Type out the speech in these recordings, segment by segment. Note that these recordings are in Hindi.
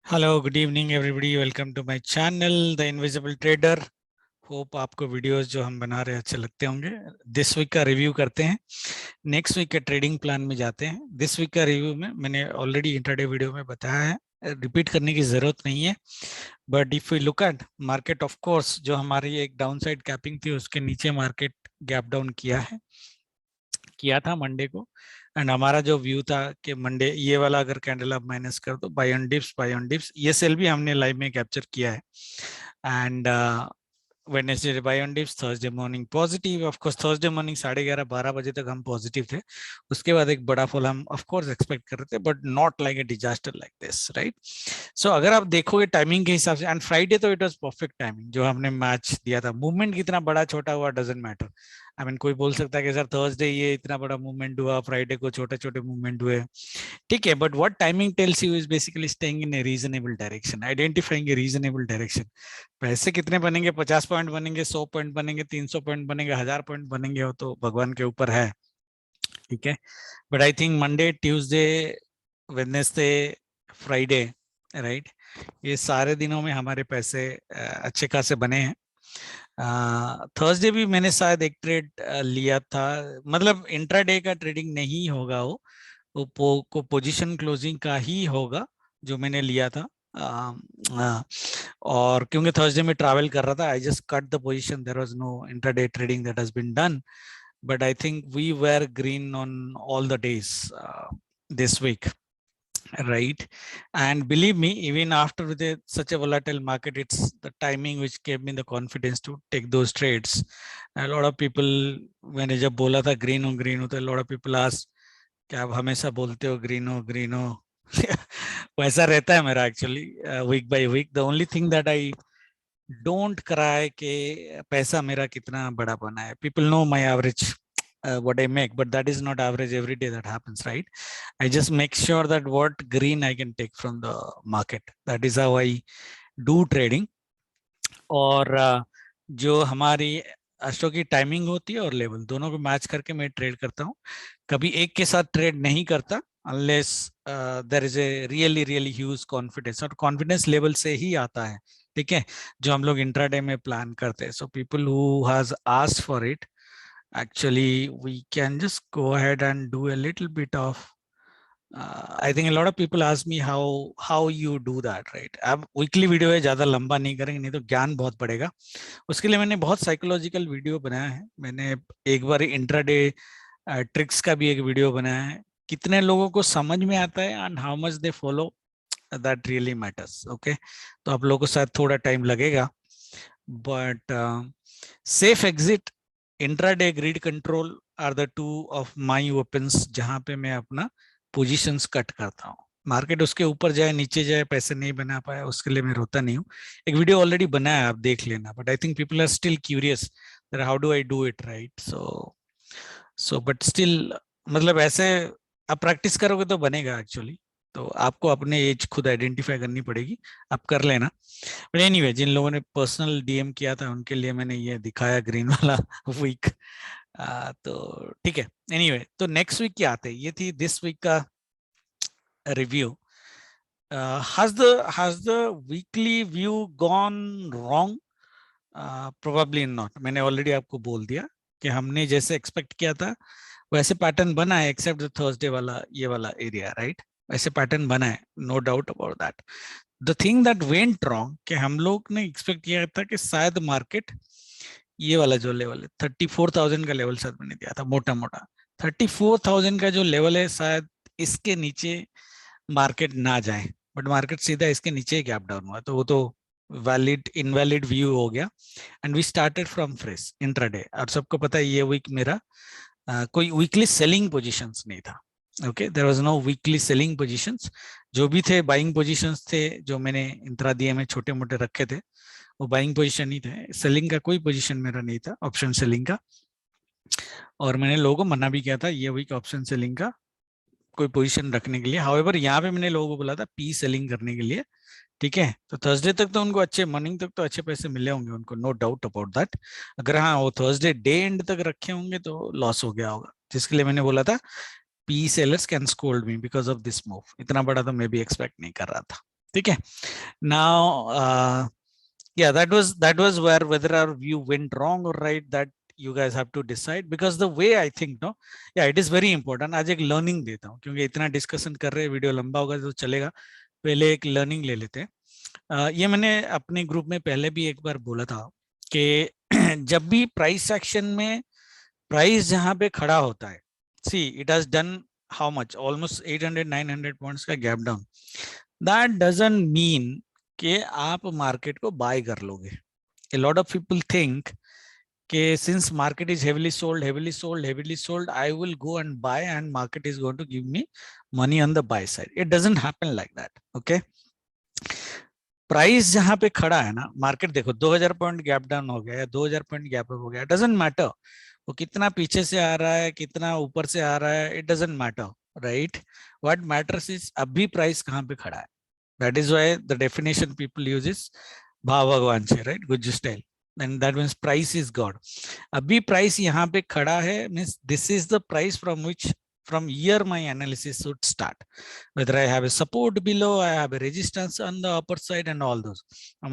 Hello good evening everybody, welcome to my channel the invisible trader. Hope आपको वीडियोस जो हम बना रहे हैं अच्छे लगते होंगे। दिस वीक का रिव्यू करते हैं, नेक्स्ट वीक के ट्रेडिंग प्लान में जाते हैं। दिस वीक का रिव्यू में मैंने ऑलरेडी इंट्राडे वीडियो में बताया है, रिपीट करने की जरूरत नहीं है। But if you look eight market, of course जो हमारी एक डाउन साइड कैपिंग थी उसके नीचे मार्केट गैप डाउन किया था मंडे को। एंड हमारा जो व्यू था कि मंडे ये वाला अगर कैंडल आप माइनस कर दो, बाय ऑन डिप्स, ये सेल भी हमने लाइव में कैप्चर किया है। And Wednesday buy on dips, Thursday morning positive. Of course Thursday morning 11:30-12 बजे तक हम पॉजिटिव थे। उसके बाद एक बड़ा फॉल हम ऑफ कोर्स एक्सपेक्ट कर रहे थे, but not like a disaster like this, right. So अगर आप देखोगे टाइमिंग के हिसाब से, एंड फ्राइडे तो इट वाज परफेक्ट टाइमिंग जो हमने मैच दिया था। मूवमेंट कितना बड़ा छोटा हुआ डजंट मैटर। आई मीन कोई बोल सकता है कि सर थर्सडे ये इतना बड़ा मूवमेंट हुआ, फ्राइडे को छोटे छोटे मूवमेंट हुए, ठीक है। But what timing tells you is basically staying in A reasonable direction, identifying A reasonable direction. पैसे कितने बनेंगे, 50 पॉइंट बनेंगे, 100 पॉइंट बनेंगे, 300 पॉइंट बनेंगे, 1000 पॉइंट बनेंगे, वो तो भगवान के ऊपर है, ठीक है। But I think Monday, Tuesday, Wednesday, Friday, right, ये सारे दिनों में हमारे पैसे अच्छे खासे बने हैं। थर्सडे भी मैंने शायद एक ट्रेड लिया था, मतलब इंट्राडे का ट्रेडिंग नहीं होगा, वो पोजीशन क्लोजिंग का ही होगा जो मैंने लिया था। और क्योंकि थर्सडे में ट्रैवल कर रहा था, I just cut the position, there was no intraday trading that has been done. But I think we were green on all the days this week, right? And believe me, even after such a volatile market, it's the timing which gave me the confidence to take those trades. A lot of people, मैंने जब बोला था green हो, तो a lot of people asked क्या आप हमेशा बोलते हो ग्रीन हो वैसा रहता है मेरा actually, week by week. The only thing that I don't cry के पैसा मेरा कितना बड़ा बना है। People know my average what I make, but that is not average every day that happens, right? I just make sure that what green I can take from the market. That is how I do trading. और जो हमारी अष्टों की टाइमिंग होती है और लेवल दोनों को मैच करके मैं ट्रेड करता हूँ। कभी एक के साथ ट्रेड नहीं करता unless there is a really really huge confidence, और कॉन्फिडेंस लेवल से ही आता है, ठीक है, जो हम लोग इंट्राडे में प्लान करते हैं। So people who has asked for it, actually we can just go ahead and do a little bit of I think a lot of people ask me how you do that, right? अब वीकली वीडियो है, ज्यादा लंबा नहीं करेंगे, नहीं तो ज्ञान बहुत पड़ेगा। उसके लिए मैंने बहुत साइकोलॉजिकल वीडियो बनाया है। मैंने एक बार इंट्राडे ट्रिक्स का भी एक वीडियो बनाया है। कितने लोगों को समझ में आता है and how much they follow, that really matters, okay. तो आप लोगों को शायद थोड़ा टाइम लगेगा, but safe exit, intraday, grid control are the two of my weapons, जहां पे मैं अपना पोजीशंस कट करता हूँ। मार्केट उसके ऊपर जाए नीचे जाए, पैसे नहीं बना पाया, उसके लिए मैं रोता नहीं हूँ। एक वीडियो ऑलरेडी बनाया है, आप देख लेना। But I think people are still curious that how do I do it, right? So but still, मतलब ऐसे आप प्रैक्टिस करोगे तो बनेगा एक्चुअली। तो आपको अपने एज खुद आइडेंटिफाई करनी पड़ेगी, आप कर लेना। बट एनीवे, जिन लोगों ने पर्सनल डीएम किया था उनके लिए मैंने ये दिखाया ग्रीन वाला वीक। तो ठीक है। एनीवे, तो नेक्स्ट वीक क्या आते हैं, ये थी दिस वीक का review. has the weekly view gone wrong? Probably not. मैंने ऑलरेडी आपको बोल दिया कि हमने जैसे एक्सपेक्ट किया था वैसे पैटर्न बना है, एक्सेप्ट द थर्सडे वाला ये वाला एरिया, राइट? वैसे पैटर्न बना है, no doubt about that. The thing that went wrong, कि हम लोग ने एक्सपेक्ट किया था कि शायद मार्केट ये वाला जो लेवल है 34,000 का लेवल शायद मैंने दिया था मोटा मोटा, 34,000 का जो लेवल है शायद इसके नीचे मार्केट ना जाए। बट मार्केट सीधा इसके नीचे गैप डाउन हुआ, तो वो तो वैलिड इनवैलिड व्यू हो गया। And we started from fresh intraday. और सबको पता है ये वीक मेरा कोई वीकली सेलिंग पोजीशंस नहीं था, okay. There was no weekly selling positions. जो भी थे बाइंग पोजीशंस थे, जो मैंने इंट्राडे में छोटे मोटे रखे थे, वो बाइंग पोजीशन ही थे। सेलिंग का कोई पोजीशन मेरा नहीं था, ऑप्शन सेलिंग का। और मैंने लोगों को मना भी किया था ये वीक ऑप्शन सेलिंग का कोई पोजीशन रखने के लिए। हाउएवर यहाँ पे मैंने लोगों को बोला था पी सेलिंग करने के लिए, ठीक है। तो थर्सडे तक तो उनको अच्छे, मॉर्निंग तक तो अच्छे पैसे मिले होंगे उनको, नो डाउट अबाउट दैट। अगर हाँ वो थर्सडे डे एंड तक रखे होंगे तो लॉस हो गया होगा, जिसके लिए मैंने बोला था P sellers can scold me because of this move. इतना बड़ा तो मैं भी एक्सपेक्ट नहीं कर रहा था, ठीक है. Now yeah, that was where whether our view went wrong or right, that you guys have to decide, because the way I think, no, yeah, it is very important. आज एक learning देता हूँ, क्योंकि इतना डिस्कशन कर रहे हैं, वीडियो लंबा होगा तो चलेगा, पहले एक लर्निंग ले लेते हैं. ये मैंने अपने ग्रुप में पहले भी एक बार बोला था कि जब भी प्राइस एक्शन में प्राइस जहां पे खड़ा होता है, see it has done how much, almost 800-900 points का gap down. That doesn't mean कि आप मार्केट को बाय कर लोगे. A lot of people think कि since market is heavily sold, I will go and buy and market is going to give me money on the buy side. It doesn't happen like that. Okay. Price जहां पे खड़ा है ना, मार्केट देखो 2000 पॉइंट गैप डाउन हो गया या 2000 पॉइंट गैप अप हो गया, डजंट मैटर वो कितना पीछे से आ रहा है, कितना ऊपर से आ रहा है, it doesn't matter, right. What matters is अभी प्राइस कहां पे खड़ा है. That is why the definition people use is भाव भगवान से, right, Gujju style, and that means price is God. अभी प्राइस यहाँ पे खड़ा है, means this is the price from which from here my analysis should start, whether I have a support below, I have a resistance on the upper side and all those.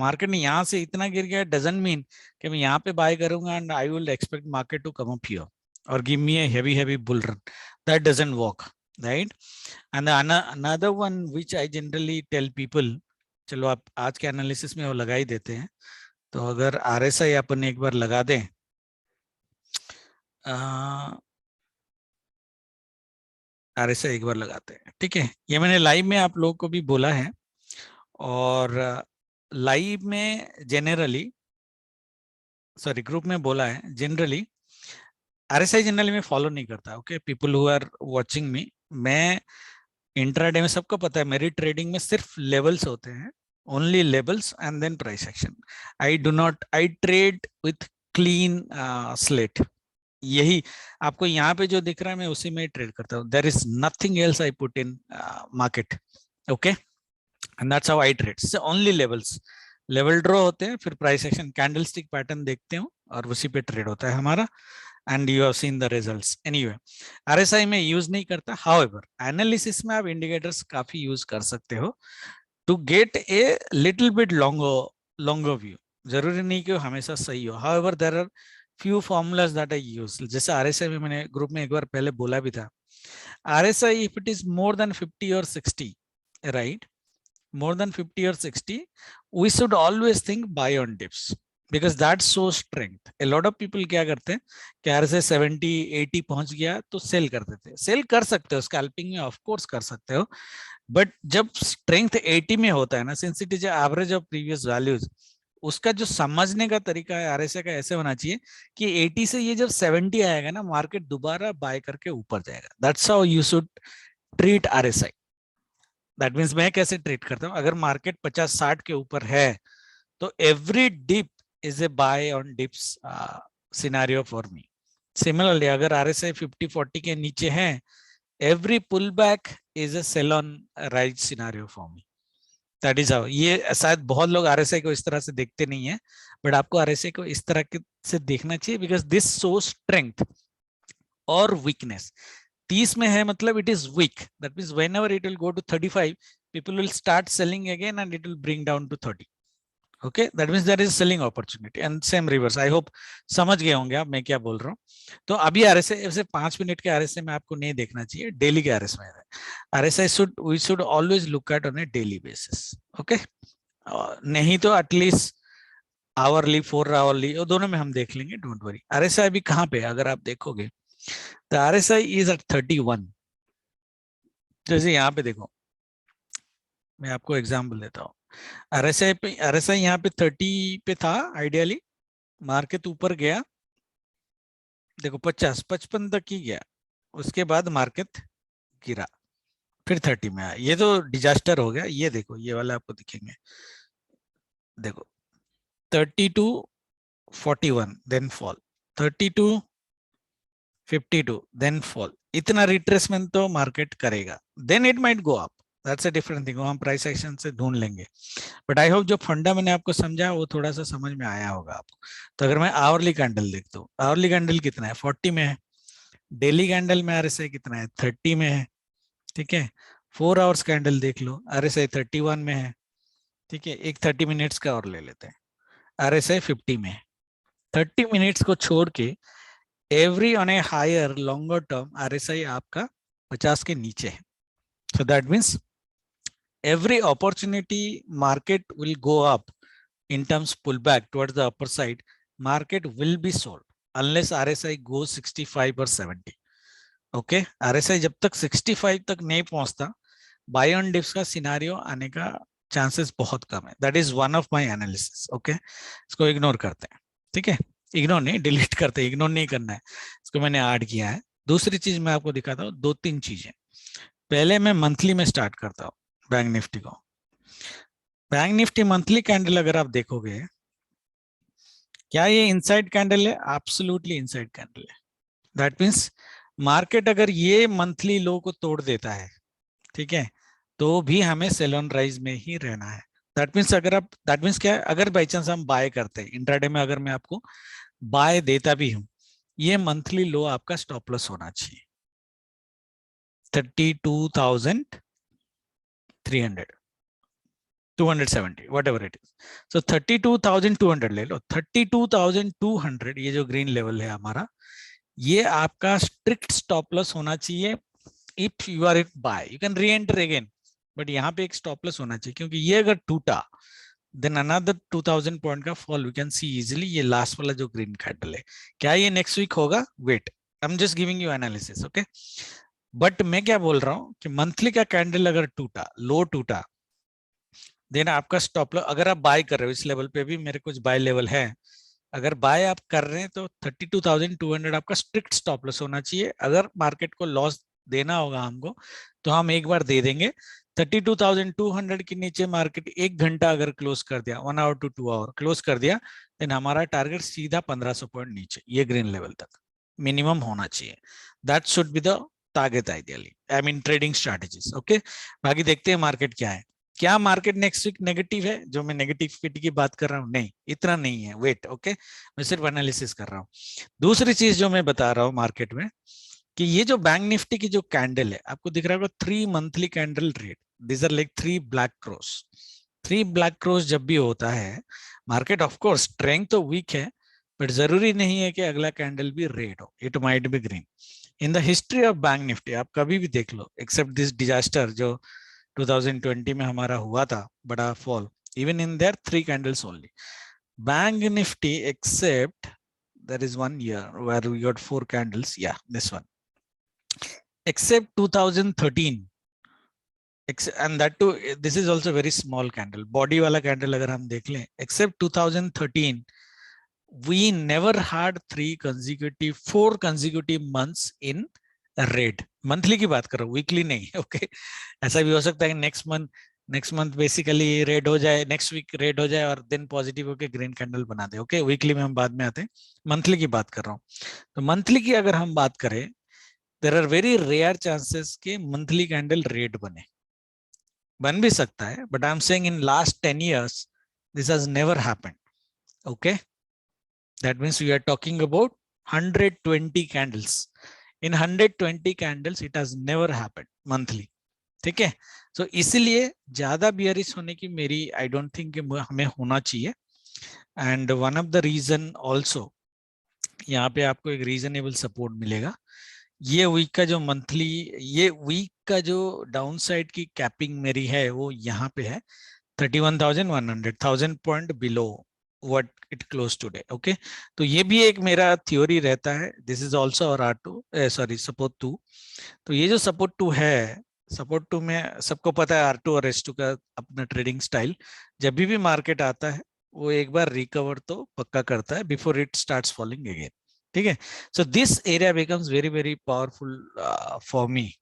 Market ने यहाँ से इतना गिर गया, doesn't mean कि मैं यहाँ पे बाय करूंगा and I will expect market to come up here or give me a heavy bull run. That doesn't work, right. And another one which I generally tell people, चलो आप आज के एनालिसिस में वो लगा ही देते हैं, तो अगर RSI अपन एक बार लगा दें, RSI एक बार लगाते हैं, ठीक है. ये मैंने लाइव में आप लोगों को भी बोला है, और लाइव में जनरली, सॉरी ग्रुप में बोला है, जनरली RSI जनरली में फॉलो नहीं करता. Okay, people who are watching me, मैं इंट्राडे में सबको पता है मेरी ट्रेडिंग में सिर्फ लेवल्स होते हैं, only levels and then price action. I trade with clean slate. यही आपको यहाँ पे जो दिख रहा है मैं उसी में ट्रेड करता हूँ. There is nothing else I put in market. Okay, and that's how I trade. Only levels, level draw होते हैं, फिर प्राइस एक्शन कैंडलस्टिक पैटर्न देखते हो और उसी पे ट्रेड होता है हमारा. And you have seen the results. Anyway, RSI में यूज नहीं करता. हाउएवर एनालिसिस में आप इंडिकेटर्स काफी यूज कर सकते हो to get a little bit longer view. जरूरी नहीं कि वो हमेशा सही हो. However there are few formulas that I use. जैसे RSI में मैंने ग्रुप में एक बार पहले बोला भी था, RSI if it is more than 50 or 60, right, more than 50 or 60, we should always think buy on dips because that shows strength. A lot of people क्या करते हैं कि RSI 70-80 पहुंच गया तो सेल कर देते हैं. सेल कर सकते हो, स्कैल्पिंग में ऑफ कोर्स कर सकते हो, बट जब स्ट्रेंथ 80 में होता है ना, since it is average of previous values, उसका जो समझने का तरीका है RSI का ऐसे होना चाहिए कि 80 से ये जब 70 आएगा ना, मार्केट दोबारा बाय करके ऊपर जाएगा. That's how you should treat RSI. That means मैं कैसे ट्रीट करता हूँ, अगर मार्केट 50-60 के ऊपर है तो every dip is a buy on dips scenario for me. Similarly अगर RSI 50-40 के नीचे है, every pull back is a sell on rise scenario for me. That is how. ये शायद बहुत लोग RSI को इस तरह से देखते नहीं है, बट आपको RSI को इस तरह से देखना चाहिए बिकॉज दिस शो स्ट्रेंथ और वीकनेस. 30 में है मतलब it is weak. That means whenever it will go to 35, people will start selling again and it will bring down to 30. Okay, that means there is selling opportunity and same reverse. I hope समझ गए होंगे आप मैं क्या बोल रहा हूँ. तो अभी RSI ऐसे 5 मिनट के RSI में आपको नहीं देखना चाहिए, डेली के RSI should we should always look at on a daily basis. Okay, नहीं तो एटलीस्ट आवरली, 4 आवरली, दोनों में हम देख लेंगे, डोंट वरी. RSI अभी कहाँ पे, अगर आप देखोगे तो RSI इज एट 31. जैसे यहाँ पे देखो, मैं आपको एग्जाम्पल देता हूँ. RSI यहाँ पे 30 पे था आइडियली, मार्केट ऊपर गया, देखो 50-55 तक ही गया, उसके बाद मार्केट गिरा, फिर 30 में आया. ये तो डिजास्टर हो गया. ये देखो, ये वाला आपको दिखेंगे, देखो 32-41 देन फॉल, 32-52 देन फॉल. इतना रिट्रेसमेंट तो मार्केट करेगा, then it might go up. That's a different thing, हम प्राइस एक्शन से ढूंढ लेंगे. बट आई होप जो फंडा मैंने आपको समझा वो थोड़ा सा समझ में आया होगा आपको. तो अगर मैं आवरली कैंडल देखता हूँ, आवरली कैंडल कितना है, 40 में है. डेली कैंडल में RSI कितना है, 30 में है. ठीक है, 4 आवर्स कैंडल देख लो, RSI 31 में है. ठीक है, एक 30 मिनट्स का और ले लेते हैं। RSI 50 में, 30 मिनट्स को छोड़ के every on a higher longer term RSI आपका 50 के नीचे है। So that means every opportunity market will go up in terms pull back towards the upper side, market will be sold unless RSI goes 65 or 70. Okay, RSI जब तक 65 तक नहीं पहुंचता, बाय ऑन डिप्स का सिनारियो आने का चांसेस बहुत कम है। That is one of my analysis. Okay, इसको इग्नोर करते हैं। ठीक है, इग्नोर नहीं, डिलीट करते हैं, इग्नोर नहीं करना है, इसको मैंने ऐड किया है। दूसरी चीज मैं आपको दिखाता हूँ, दो तीन चीजें। पहले मैं मंथली में स्टार्ट करता हूँ बैंक निफ्टी को। बैंक निफ्टी मंथली कैंडल अगर आप देखोगे, क्या ये इनसाइड कैंडल है? एब्सोल्युटली इनसाइड कैंडल है। दैट मीन्स मार्केट अगर ये मंथली लो को तोड़ देता है, ठीक है, तो भी हमें सेल ऑन राइज में ही रहना है। दैट मीन्स अगर आप, दैट मीन्स क्या है, अगर बाई चांस हम बाय करते हैं इंट्राडे में, अगर मैं आपको बाय देता भी हूं, ये मंथली लो आपका स्टॉप लॉस होना चाहिए 32,300, 270, whatever it is. So 32,200 ले लो, 32,200 ये जो ग्रीन लेवल है हमारा, ये आपका स्ट्रिक्ट स्टॉप लॉस होना चाहिए। If you are it buy, you can re enter again, but यहाँ पे एक स्टॉप लॉस होना चाहिए, क्योंकि ये अगर टूटा, देन अनदर 2000 पॉइंट का fall we can see easily. ये लास्ट वाला जो ग्रीन कैंडल है, क्या ये नेक्स्ट वीक होगा? Wait, I am just giving you analysis. Okay, but मैं क्या बोल रहा हूँ कि मंथली का कैंडल अगर टूटा, लो टूटा, देन आपका स्टॉप लॉस, अगर आप बाय कर रहे हो, इस लेवल पे भी मेरे कुछ बाय लेवल है, अगर बाय आप कर रहे हैं तो 32,200 आपका स्ट्रिक्ट स्टॉप लॉस होना चाहिए। अगर मार्केट को लॉस देना होगा हमको, तो हम एक बार दे देंगे। 32,200 के नीचे मार्केट एक घंटा अगर क्लोज कर दिया, 1 आवर टू 2 आवर क्लोज कर दिया, देन हमारा टारगेट सीधा 1500 पॉइंट नीचे, ये ग्रीन लेवल तक मिनिमम होना चाहिए। That should be the target ideally, I mean trading strategies. Okay, बाकी देखते हैं मार्केट क्या है। क्या मार्केट नेक्स्ट वीक नेगेटिव है? जो मैं नेगेटिविटी की बात कर रहा हूँ, नहीं, इतना नहीं है। वेट, ओके, मैं सिर्फ एनालिसिस कर रहा हूँ। दूसरी चीज जो मैं बता रहा हूँ मार्केट में, कि ये जो बैंक निफ्टी की जो कैंडल है, आपको दिख रहा होगा 3 monthly candle red, this are like 3 black cross. 3 black cross जब भी होता है, मार्केट ऑफ कोर्स स्ट्रेंथ तो वीक है, बट जरूरी नहीं है कि अगला कैंडल भी रेड हो, it might be green. In the history of bank nifty आप कभी भी देख लो, एक्सेप्ट दिस डिजास्टर जो 2020 में हमारा हुआ था, बड़ा fall, even in there 3 candles only. Bank Nifty, except there is one year where we got 4 candles. Yeah, this one. Except 2013, and that too, this is also very small candle. Body wala candle अगर हम देख लें, except 2013, we never had 4 consecutive months in red. Monthly की बात कर रहा हूँ, वीकली नहीं। ओके, ऐसा भी हो सकता है कि नेक्स्ट मंथ बेसिकली रेड हो जाए, नेक्स्ट वीक रेड हो जाए और देन पॉजिटिव होके ग्रीन कैंडल बना दे। ओके, वीकली में हम बाद में आते हैं, मंथली की बात कर रहा हूँ। तो मंथली की अगर हम बात करें, there are very rare chances के मंथली कैंडल रेड बन भी सकता है, but I am saying in last 10 years this has never happened. Okay, that means we are talking about 120 candles. In 120 candles it has never happened monthly। ठीक है, so इसीलिए ज्यादा बियरिश होने की मेरी आई डोंट थिंक हमें होना चाहिए। And one of the reason also, यहाँ पे आपको एक रीजनेबल सपोर्ट मिलेगा। ये वीक का जो मंथली, ये वीक का जो डाउन साइड की कैपिंग मेरी है, वो यहाँ पे है 31,100, 1000 point below what it closed today। okay, तो ये भी एक मेरा थ्योरी रहता है। दिस इज ऑल्सो और R2, सॉरी सपोर्ट 2। तो ये जो सपोर्ट 2 है, सपोर्ट 2 में सबको पता है R2 और S2 का अपना ट्रेडिंग स्टाइल। जब भी मार्केट आता है, वो एक बार रिकवर तो पक्का करता है before it starts falling again. ठीक है, so this area becomes very very powerful for me.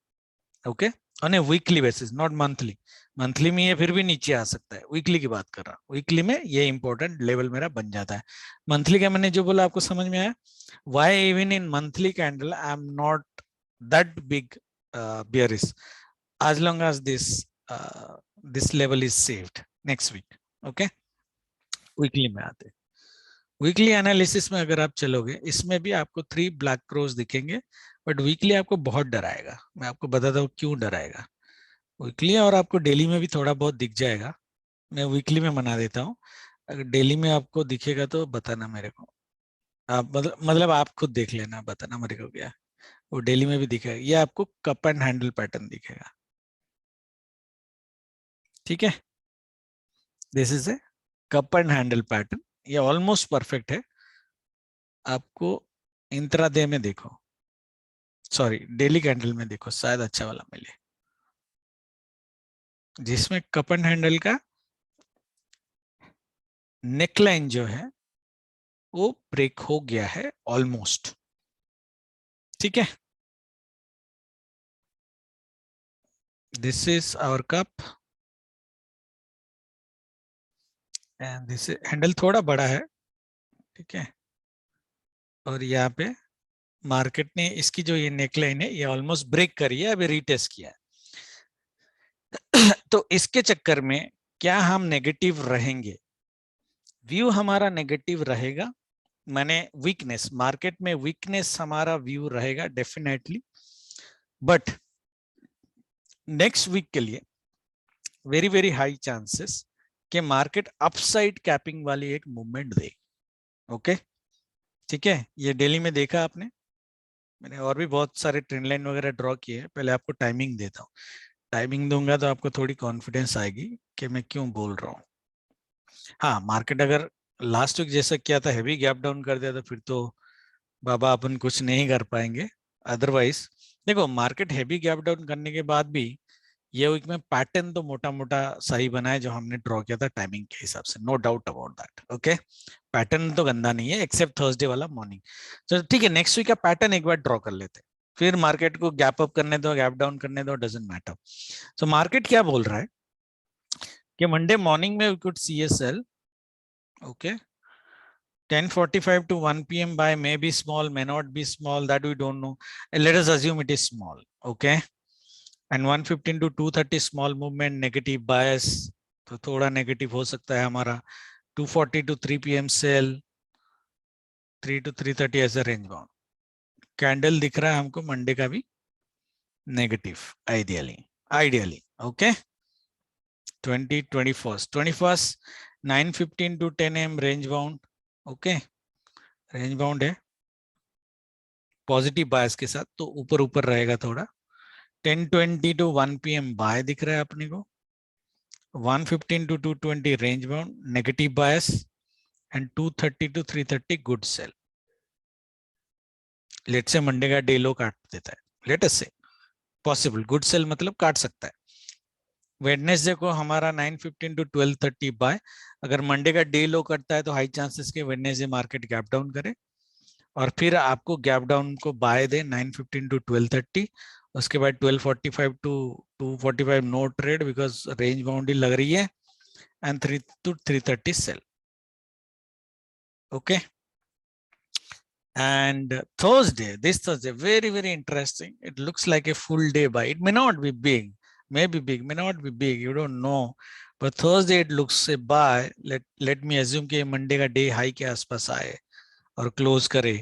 Okay, on A weekly basis, not monthly. Monthly में ये फिर भी नीचे आ सकता है, वीकली की बात कर रहा हूँ। वीकली में ये इंपॉर्टेंट लेवल मेरा बन जाता है। मंथली का मैंने जो बोला आपको समझ में आया? Why even in monthly candle I am not that big bearish as long as this level is saved next week। okay, weekly में आते, वीकली एनालिसिस में अगर आप चलोगे, इसमें भी आपको 3 ब्लैक क्रॉस दिखेंगे, बट वीकली आपको बहुत डराएगा। मैं आपको बताता हूँ क्यों डराएगा वीकली, और आपको डेली में भी थोड़ा बहुत दिख जाएगा, मैं वीकली में बना देता हूँ, अगर डेली में आपको दिखेगा तो बताना मेरे को। आप मतलब आप खुद देख लेना, बताना मेरे को क्या। वो डेली में भी दिखेगा, ये आपको कप एंड हैंडल पैटर्न दिखेगा, ठीक है। This is a cup and handle pattern, ये ऑलमोस्ट परफेक्ट है। आपको इंट्राडे में देखो, सॉरी डेली कैंडल में देखो, शायद अच्छा वाला मिले जिसमें कप एंड हैंडल का नेकलाइन जो है वो ब्रेक हो गया है ऑलमोस्ट, ठीक है। This is our cup and this handle थोड़ा बड़ा है, ठीक है। और यहाँ पे मार्केट ने इसकी जो ये नेकलाइन है ये ऑलमोस्ट ब्रेक करी है, अभी रीटेस्ट किया है। तो इसके चक्कर में क्या हम नेगेटिव रहेंगे? व्यू हमारा नेगेटिव रहेगा, माने वीकनेस, मार्केट में वीकनेस हमारा व्यू रहेगा डेफिनेटली। बट नेक्स्ट वीक के लिए वेरी वेरी हाई चांसेस कि मार्केट अपसाइड कैपिंग वाली एक मूवमेंट दे, ओके, ठीक है। ये डेली में देखा आपने, मैंने और भी बहुत सारे ट्रेंड लाइन वगैरह ड्रॉ किए हैं। पहले आपको टाइमिंग देता हूँ, टाइमिंग दूंगा तो आपको थोड़ी कॉन्फिडेंस आएगी कि मैं क्यों बोल रहा हूँ। हाँ, मार्केट अगर लास्ट वीक जैसा किया था, हैवी गैप डाउन कर दिया, तो फिर तो बाबा अपन कुछ नहीं कर पाएंगे। अदरवाइज देखो, मार्केट हैवी गैप डाउन करने के बाद भी ये वीक में पैटर्न तो मोटा मोटा सही बना है जो हमने ड्रॉ किया था टाइमिंग के हिसाब से, no doubt about that, okay. Pattern तो गंदा नहीं है एक्सेप्ट थर्सडे वाला मॉर्निंग। तो ठीक है, नेक्स्ट वीक का पैटर्न एक बार ड्रॉ कर लेते हैं, फिर मार्केट को गैप अप करने दो, गैप डाउन करने दो, डजंट मैटर। सो मार्केट क्या बोल रहा है कि मंडे मॉर्निंग में we could see a sell, okay, 10:45 to 1 p.m. buy may be small, may not be small, that we don't know. Let us assume it is small, okay. And 115 to 230 small movement, negative bias, तो थोड़ा नेगेटिव हो सकता है हमारा। 240 to 3 p.m. Sell, 3 to 330 as a range bound. Candle दिख रहा है हमको मंडे का भी negative, ideally ideally, okay. 21st 9:15 to 10 am range bound, okay, range bound है पॉजिटिव बायस के साथ, तो ऊपर ऊपर रहेगा थोड़ा। 10:20 to 1 p.m. बाय दिख रहा है अपने को। 115 to 220 range bound negative bias, and 230 to 330 good sell. Late से मंडे का डे लो काट देता है, लेट अस से पॉसिबल गुड सेल मतलब काट सकता है। वेडनेसडे को हमारा 9:15 to 12:30 बाय, अगर मंडे का डे लो करता है तो हाई चांसेस के वेडनेसडे मार्केट गैप डाउन करे और फिर आपको गैप डाउन को बाय दे 9:15 to 12:30। उसके बाद 12:45 to 2:45 no trade because range boundary लग रही है, and 3 to 330 sell, okay. And this Thursday, very, very interesting. It looks like a full day buy. It may not be big, may be big, may not be big. You don't know. But Thursday it looks a buy. Let me assume कि Monday का day high के आसपास आए और close करे.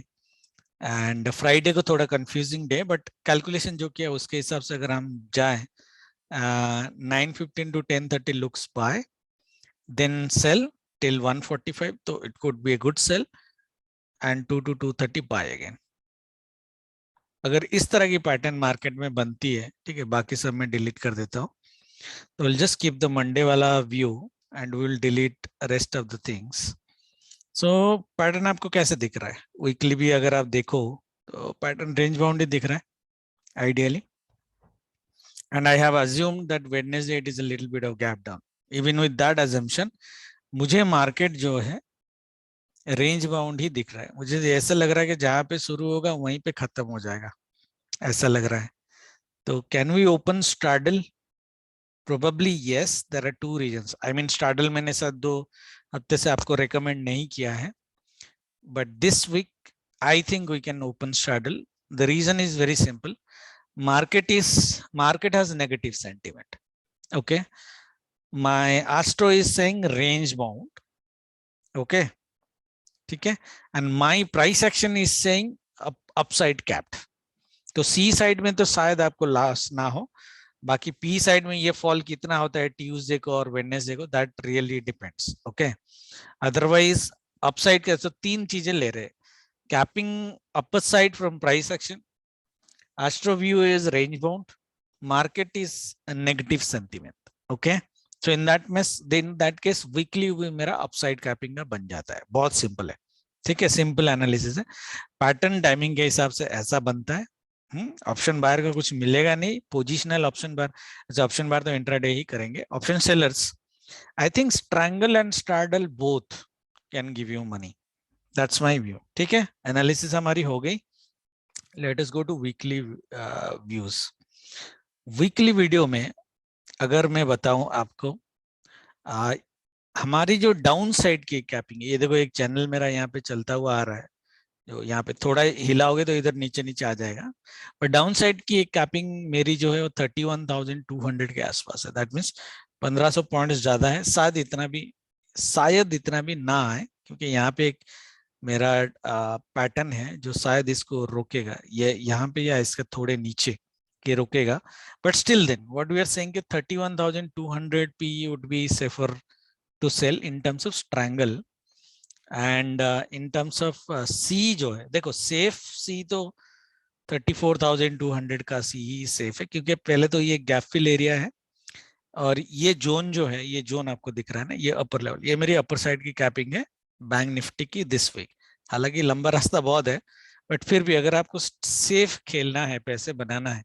And Friday को थोड़ा confusing day, but calculation जो किया उसके हिसाब से अगर हम जाएं, 9:15 to 10:30 looks buy, then sell till 1:45. So it could be a good sell. And 2 to 2:30 buy again. अगर इस तरह की पैटर्न मार्केट में बनती है, ठीक है, बाकी सब मैं डिलीट कर देता हूँ, तो will just keep the Monday वाला view and will delete rest of the things. So pattern आपको कैसे दिख रहा है? वीकली भी अगर आप देखो तो पैटर्न रेंज बाउंड ही दिख रहा है ideally, and I have assumed that Wednesday it is a little bit of gap down. Even with that assumption मुझे मार्केट जो है रेंज बाउंड ही दिख रहा है। मुझे ऐसा लग रहा है कि जहां पे शुरू होगा वहीं पे खत्म हो जाएगा, ऐसा लग रहा है। तो can we open straddle? Probably yes, there are two reasons. I mean straddle मैंने शायद 2 हफ्ते से आपको रेकमेंड नहीं किया है, but this week I think we can open straddle. The reason is very simple, market has negative sentiment, okay. My astro is saying range bound, okay, ठीक है, and my price action is saying upside capped. तो सी साइड में तो शायद आपको लॉस ना हो, बाकी पी साइड में ये फॉल कितना होता है ट्यूसडे को और वेडनेसडे को, that really depends. Okay, otherwise upside के तो तीन चीजें ले रहे, capping upper side from price action, Astro view is range bound, market is a negative sentiment. Okay, so in that case weekly भी मेरा upside capping का बन जाता है, बहुत सिंपल है। ठीक है, सिंपल एनालिसिस है। पैटर्न टाइमिंग के हिसाब से ऐसा बनता है। ऑप्शन बायर का कुछ मिलेगा नहीं, positional option buyer, option buyer तो इंट्राडे ही करेंगे। Option sellers, I think strangle and straddle both can give you money, that's my view. ठीक है, एनालिसिस हमारी हो गई। Let us go to weekly views. Weekly video में अगर मैं बताऊं आपको, हमारी जो डाउन साइड की कैपिंग है, ये देखो एक चैनल मेरा यहाँ पे चलता हुआ आ रहा है, जो यहाँ पे थोड़ा हिलाओगे तो इधर नीचे नीचे आ जाएगा, पर डाउन साइड की एक कैपिंग मेरी जो है वो 31,200 के आसपास है। दैट मीन्स 1500 पॉइंट्स ज्यादा है, शायद इतना भी ना आए, क्योंकि यहाँ पे एक मेरा पैटर्न है जो शायद इसको रोकेगा, ये यहाँ पे या इसके थोड़े नीचे के रोकेगा। But still then what we are saying कि 31,200 P would be safer to sell in terms of strangle. And in terms of C जो है, देखो सेफ सी तो 34,200 का सी ही सेफ है, क्योंकि पहले तो ये गैप फिल एरिया है, और ये जोन जो है, ये जोन आपको दिख रहा है ना, ये अपर लेवल, ये मेरी अपर साइड की कैपिंग है बैंक निफ्टी की दिस वीक। हालांकि लंबा रास्ता बहुत है, बट फिर भी अगर आपको सेफ खेलना है, पैसे बनाना है,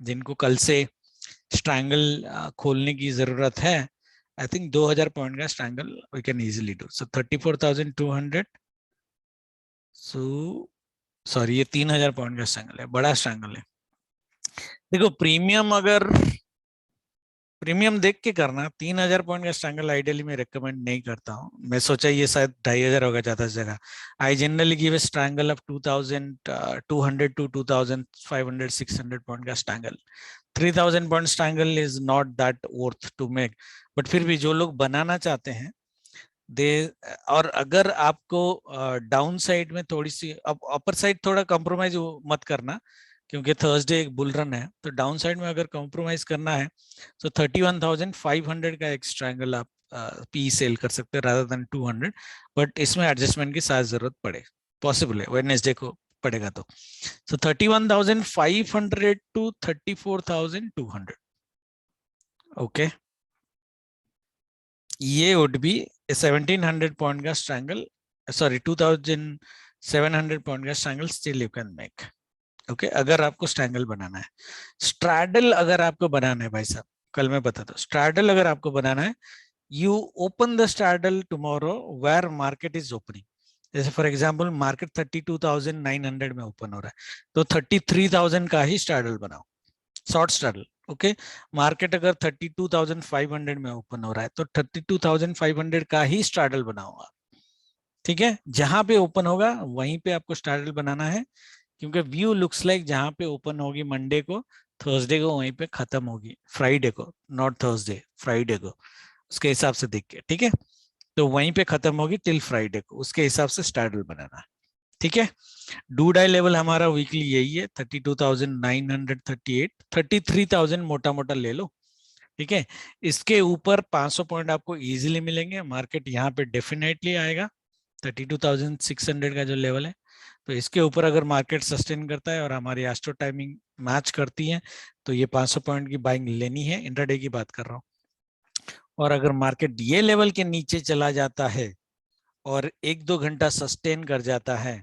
जिनको कल से स्ट्रैंगल खोलने की जरूरत है, आई थिंक 2000 पॉइंट का strangle we can easily do. So 34,200, so sorry ये 3000 पॉइंट का स्ट्रैंगल है, बड़ा स्ट्रैंगल है। देखो प्रीमियम देख के करना, 3000 पॉइंट का स्ट्रैंगल आइडियली मैं रेकमेंड नहीं करता हूँ। मैं सोचा ये शायद 2500 होगा ज्यादा से ज्यादा। I generally give a strangle of 2200 to 2500 600 point का strangle. 3000 point strangle is not that worth to make, but फिर भी जो लोग बनाना चाहते हैं दे, और अगर आपको डाउन साइड में थोड़ी सी, अपर साइड थोड़ा कॉम्प्रोमाइज मत करना, क्योंकि थर्सडे एक बुल रन है, तो डाउन साइड में अगर कॉम्प्रोमाइज करना है तो 31,500 का एक स्ट्रैंगल आप पी सेल कर सकते हैं रादर देन 200, बट इसमें एडजस्टमेंट की शायद जरूरत पड़े, पॉसिबल है वेडनेसडे को पड़ेगा तो। सो 31,500 टू 34,200, ओके, ये वुड बी 1700 पॉइंट का स्ट्रैंगल, सॉरी 2700 पॉइंट का strangle still you can make. Okay, अगर आपको स्ट्रैंगल बनाना है। स्ट्रैडल अगर आपको बनाना है भाई साहब, कल मैं बताता हूँ, स्ट्रैडल अगर आपको बनाना है, you open the straddle tomorrow where market is opening. जैसे फॉर एग्जांपल मार्केट 32,900 में ओपन हो रहा है, तो 33,000 का ही स्ट्रैडल बनाओ, शॉर्ट स्ट्रैडल। ओके, मार्केट अगर 32,500 में ओपन हो रहा है तो 32,500 का ही स्ट्रैडल बनाओ। ठीक है, जहां पे ओपन होगा वहीं पे आपको स्ट्रैडल बनाना है, क्योंकि व्यू लुक्स लाइक जहां पे ओपन होगी मंडे को, थर्सडे को वहीं पे खत्म होगी, फ्राइडे को, नॉट थर्सडे, फ्राइडे को, उसके हिसाब से देख के। ठीक है, तो वहीं पे खत्म होगी टिल फ्राइडे को, उसके हिसाब से स्ट्रैडल बनाना है। ठीक है, डू डाई लेवल हमारा वीकली यही है 32,938, 33,000 मोटा मोटा ले लो। ठीक है, इसके ऊपर 500 पॉइंट आपको इजीली मिलेंगे, मार्केट यहाँ पे डेफिनेटली आएगा 32,600 का जो लेवल है। तो इसके ऊपर अगर मार्केट सस्टेन करता है और हमारी एस्ट्रो टाइमिंग मैच करती है, तो ये 500 पॉइंट की बाइंग लेनी है, इंट्राडे की बात कर रहा हूँ। और अगर मार्केट ये लेवल के नीचे चला जाता है और 1-2 घंटा सस्टेन कर जाता है,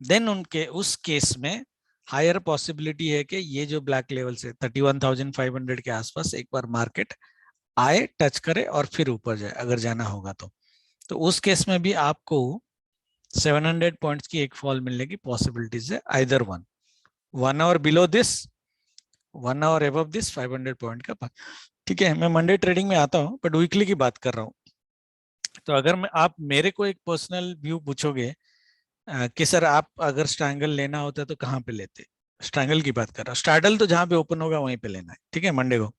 देन उनके उस केस में हायर पॉसिबिलिटी है कि ये जो ब्लैक लेवल से 31,500 के आसपास एक बार मार्केट आए, टच करे और फिर ऊपर जाए, अगर जाना होगा तो उस केस में भी आपको 700 पॉइंट्स की एक फॉल मिलने की पॉसिबिलिटीज है, either one hour below this, 1 hour above this 500 point का। ठीक है, मैं मंडे ट्रेडिंग में आता हूँ, बट वीकली की बात कर रहा हूँ। तो अगर आप मेरे को एक पर्सनल व्यू पूछोगे कि सर आप अगर स्ट्रैंगल लेना होता तो कहाँ पे लेते, स्ट्रैंगल की बात कर रहा हूँ, स्ट्रैडल तो जहां पे ओपन होगा वहीं पे लेना है। ठीक है, मंडे को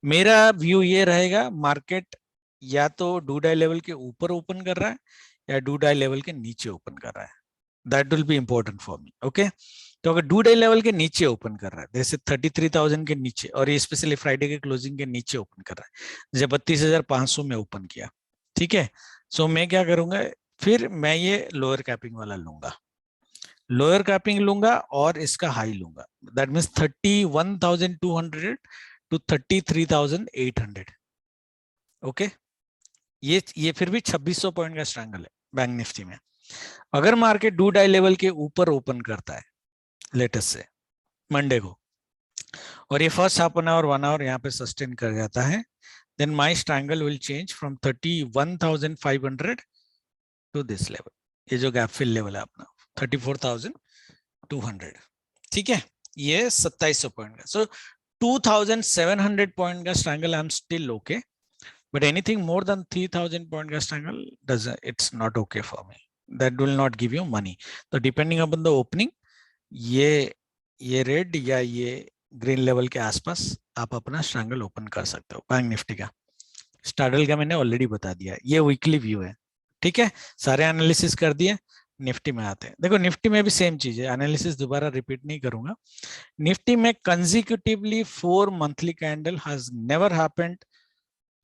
मेरा व्यू ये रहेगा, मार्केट या तो डू डाई लेवल के ऊपर ओपन कर रहा है या डू डाई लेवल के नीचे ओपन कर रहा है, that will be important for me. Okay, तो अगर डू डे लेवल के नीचे ओपन कर रहा है, जैसे 33,000 के नीचे, और ये स्पेशली फ्राइडे के क्लोजिंग के नीचे ओपन कर रहा है, जैसे 32,500 में ओपन किया, ठीक है, सो मैं क्या करूंगा, फिर मैं ये लोअर कैपिंग वाला लूंगा, लोअर कैपिंग लूंगा और इसका हाई लूंगा, दैट मीन्स 31,200 टू 33,800। ओके, ये फिर भी 2600 पॉइंट का स्ट्रैंगल है बैंक निफ्टी में। अगर मार्केट डू डाई लेवल के ऊपर ओपन करता है लेटेस्ट से मंडे को, और ये first half an hour 1 hour यहाँ पे सस्टेन कर जाता है, then my strangle will change from 31,500 to this level, ये जो गैप फिल लेवल है अपना 34,200, ठीक है, ये 2700 पॉइंट का, सो 2,700 पॉइंट का strangle I am still okay, but anything more than 3,000 point का strangle it's not okay for me, that will not give you money. So depending upon the opening, ये रेड या ये ग्रीन लेवल के आसपास आप अपना स्ट्रैंगल ओपन कर सकते हो बैंक निफ्टी का। स्टार्डल का मैंने ऑलरेडी बता दिया, ये वीकली व्यू है, ठीक है, सारे एनालिसिस कर दिए। निफ्टी में आते हैं, देखो निफ्टी में भी सेम चीज है, एनालिसिस दोबारा रिपीट नहीं करूंगा। निफ्टी में consecutively 4 monthly candle has never happened